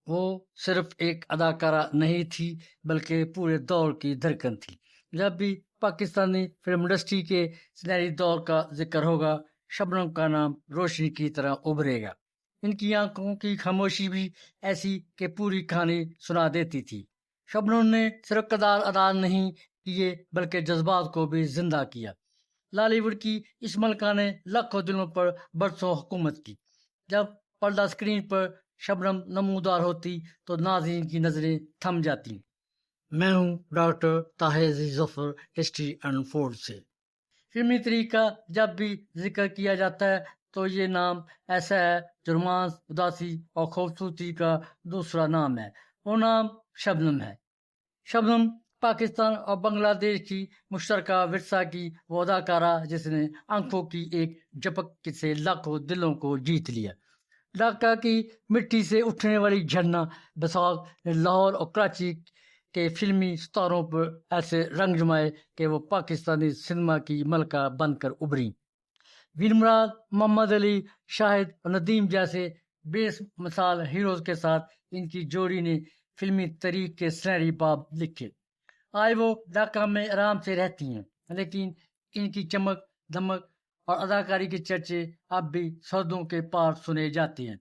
وہ صرف ایک اداکارہ نہیں تھی بلکہ پورے دور کی دھڑکن تھی۔ جب بھی پاکستانی فلم انڈسٹری کے سنہری دور کا ذکر ہوگا، شبنم کا نام روشنی کی طرح ابھرے گا۔ ان کی آنکھوں کی خاموشی بھی ایسی کہ پوری کہانی سنا دیتی تھی۔ شبنم نے صرف کردار ادا نہیں کیے بلکہ جذبات کو بھی زندہ کیا۔ لالی ووڈ کی اس ملکہ نے لاکھوں دلوں پر برسوں حکومت کی۔ جب پردہ اسکرین پر شبنم نمودار ہوتی تو ناظرین کی نظریں تھم جاتی۔ میں ہوں ڈاکٹر طاہر عزیز ظفر، ہسٹری انفورڈ سے۔ فلمی طریقہ جب بھی ذکر کیا جاتا ہے تو یہ نام ایسا ہے جو رومانس، اداسی اور خوبصورتی کا دوسرا نام ہے۔ وہ نام شبنم ہے۔ شبنم پاکستان اور بنگلہ دیش کی مشترکہ ورثہ کی وہ اداکارہ جس نے آنکھوں کی ایک جھپک سے لاکھوں دلوں کو جیت لیا۔ ڈھاکہ کی مٹی سے اٹھنے والی جھرنا بساغ نے لاہور اور کراچی کے فلمی ستاروں پر ایسے رنگ جمائے کہ وہ پاکستانی سنیما کی ملکہ بن کر ابھریں۔ ویر مراد، محمد علی، شاہد اور ندیم جیسے بے مثال ہیروز کے ساتھ ان کی جوڑی نے فلمی تاریخ کے سنہری باب لکھے۔ آج وہ ڈھاکہ میں آرام سے رہتی ہیں، لیکن ان کی چمک، دمک اور اداکاری کے چرچے اب بھی سرحدوں کے پار سنے جاتے ہیں۔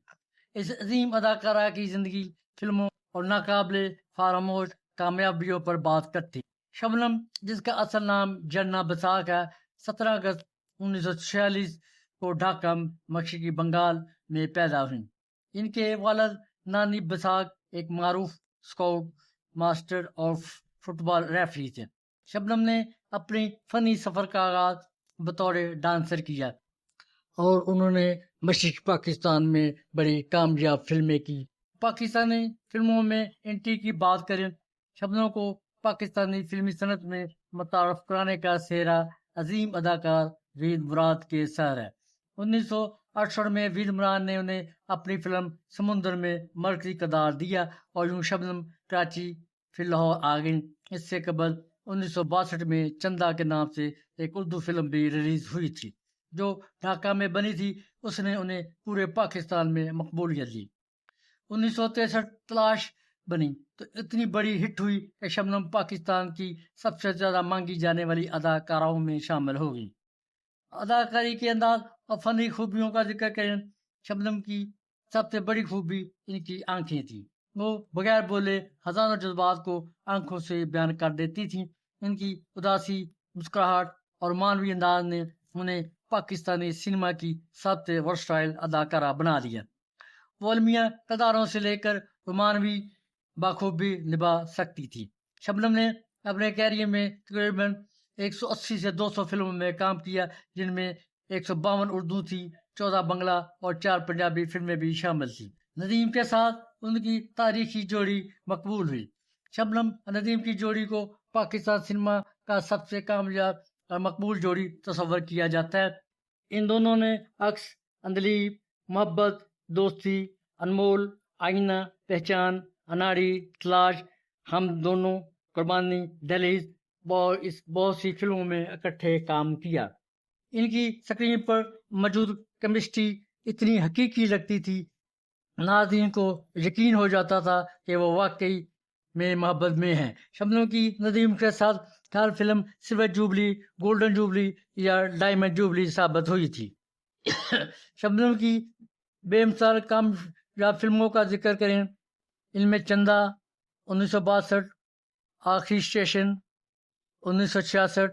اس عظیم اداکارہ کی زندگی، فلموں اور ناقابل فراموش کامیابیوں پر بات کرتی۔ شبنم، جس کا اصل نام جھرنا بساغ ہے، 17 اگست 1946 کو ڈھاکہ، مشرقی بنگال میں پیدا ہوئی۔ ان کے والد نانی بساغ ایک معروف اسکاؤٹ ماسٹر اور فٹ بال ریفری تھے۔ شبنم نے اپنی فنی سفر کا آغاز بطور ڈانسر کیا اور انہوں نے مشرقی پاکستان میں بڑی کامیاب فلمیں کی۔ پاکستانی فلموں میں انٹری کی بات کریں، شبنم کو پاکستانی فلمی صنعت میں متعارف کرانے کا سہرا عظیم اداکار ویر مراد کے سر ہے۔ 1968 میں ویر مراد نے انہیں اپنی فلم سمندر میں مرکزی کردار دیا اور یوں شبنم کراچی پھر لاہور آ گئی۔ اس سے قبل 1962 میں چندا کے نام سے ایک اردو فلم بھی ریلیز ہوئی تھی جو ڈھاکہ میں بنی تھی۔ اس نے انہیں پورے پاکستان میں مقبولیت دی۔ 1963 تلاش بنی تو اتنی بڑی ہٹ ہوئی کہ شبنم پاکستان کی سب سے زیادہ مانگی جانے والی اداکاروں میں شامل ہو گئی۔ اداکاری کے انداز اور فنی خوبیوں کا ذکر کریں، شبنم کی سب سے بڑی خوبی ان کی آنکھیں تھیں۔ وہ بغیر بولے ہزاروں جذبات کو آنکھوں سے بیان کر دیتی تھیں۔ ان کی اداسی، مسکراہٹ اور مانوی انداز نے انہیں پاکستانی سینما کی سب سے ورسٹائل اداکارہ بنا دیا۔ وہ المیہ کرداروں سے لے کر رومانوی بخوبی نبھا سکتی تھی۔ شبنم نے اپنے کیریئر میں تقریباً 180 سے 200 فلموں میں کام کیا، جن میں 152 اردو تھی، 14 بنگلہ اور 4 پنجابی فلمیں بھی شامل تھیں۔ ندیم کے ساتھ ان کی تاریخی جوڑی مقبول ہوئی۔ شبنم اور ندیم کی جوڑی کو پاکستان سنیما کا سب سے کامیاب اور مقبول جوڑی تصور کیا جاتا ہے۔ ان دونوں نے عکس، اندلیب، محبت، دوستی، انمول، آئینہ، پہچان، اناڑی، تلاش، ہم دونوں، قربانی، دہلیز اور اس بہت سی فلموں میں اکٹھے کام کیا۔ ان کی اسکرین پر موجود کیمسٹری اتنی حقیقی لگتی تھی، ناظرین کو یقین ہو جاتا تھا کہ وہ واقعی میں محبت میں ہیں۔ شبنم کی ندیم کے ساتھ ہر film silver jubilee, golden jubilee یا ڈائمنڈ جوبلی ثابت ہوئی تھی۔ شبنم کی بے مثال کامیاب فلموں کا ذکر کریں، ان میں چندا 1962، آخری اسٹیشن 1966،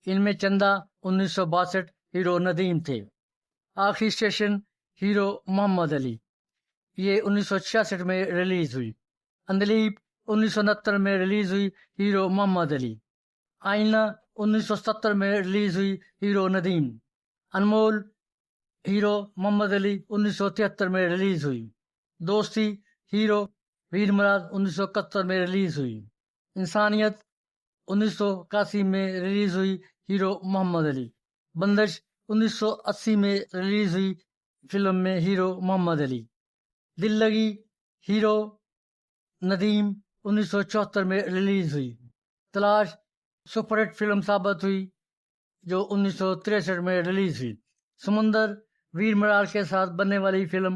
ان میں چندا 1962 ہیرو ندیم تھے، آخری اسٹیشن ہیرو محمد علی، یہ 1966 میں ریلیز ہوئی۔ اندلیب 1969 میں ریلیز ہوئی، ہیرو محمد علی۔ آئینہ 1970 میں ریلیز ہوئی، ہیرو ندیم۔ انمول ہیرو محمد علی 1973 میں ریلیز ہوئی۔ دوستی ہیرو ویر مراد 1971 میں ریلیز ہوئی۔ انسانیت 1981 میں ریلیز ہوئی، ہیرو محمد علی۔ بندش 1980 میں ریلیز ہوئی فلم میں ہیرو محمد علی۔ دل لگی ہیرو ندیم 1974 میں ریلیز ہوئی۔ تلاش سپر ہٹ فلم ثابت ہوئی جو 1963 میں ریلیز ہوئی۔ سمندر ویر مراد کے ساتھ بننے والی فلم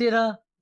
13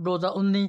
2019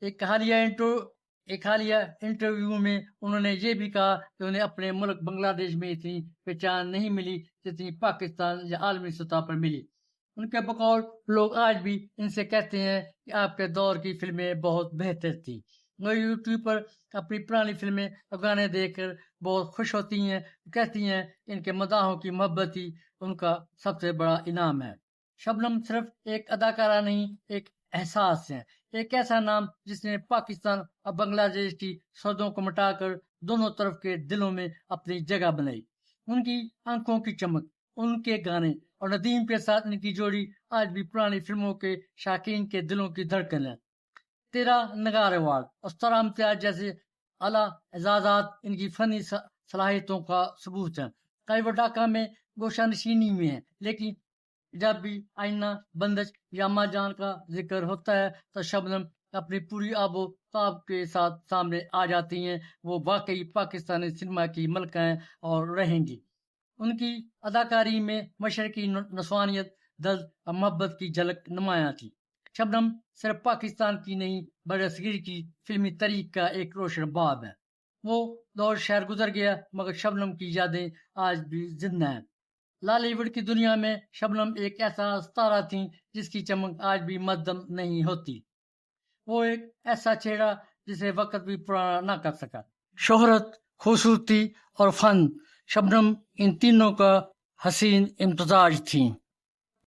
ایک حالیہ انٹرویو میں انہوں نے یہ بھی کہا کہ انہیں اپنے ملک بنگلہ دیش میں اتنی پہچان نہیں ملی جتنی پاکستان یا عالمی سطح پر ملی۔ ان کے بقول لوگ آج بھی ان سے کہتے ہیں کہ آپ کے دور کی فلمیں بہت بہتر تھیں۔ وہ یوٹیوب پر اپنی پرانی فلمیں اور گانے دیکھ کر بہت خوش ہوتی ہیں، کہتی ہیں کہ ان کے مداحوں کی محبت ہی ان کا سب سے بڑا انعام ہے۔ شبنم صرف ایک اداکارہ نہیں، ایک احساس ہے، ایک ایسا نام جس نے پاکستان اور بنگلہ دیش کی سرحدوں کو مٹا کر دونوں طرف کے دلوں میں اپنی جگہ بنائی۔ ان کی آنکھوں کی چمک، ان کے گانے اور ندیم کے ساتھ ان کی جوڑی آج بھی پرانی فلموں کے شائقین کے دلوں کی دھڑکن ہے۔ 13 نگار ایوارڈ اور 17 امتیاز جیسے اعلیٰ اعزازات ان کی فنی صلاحیتوں کا ثبوت ہیں۔ کئی وہ ڈھاکہ میں گوشہ نشینی میں ہیں، لیکن جب بھی آئینہ بندش یا اماں جان کا ذکر ہوتا ہے تو شبنم اپنی پوری آب و تاب کے ساتھ سامنے آ جاتی ہیں۔ وہ واقعی پاکستانی سنیما کی ملکہ ہیں اور رہیں گی۔ ان کی اداکاری میں مشرقی نسوانیت، درد اور محبت کی جھلک نمایاں تھی۔ شبنم صرف پاکستان کی نہیں، برصغیر کی فلمی تاریخ کا ایک روشن باب ہے۔ وہ دور شہر گزر گیا، مگر شبنم کی یادیں آج بھی زندہ ہیں۔ لالی ووڈ کی دنیا میں شبنم ایک ایسا ستارہ تھیں جس کی چمک آج بھی مدھم نہیں ہوتی۔ وہ ایک ایسا چہرہ جسے وقت بھی پرانا نہ کر سکا۔ شہرت، خوبصورتی اور فن، شبنم ان تینوں کا حسین امتزاج تھیں۔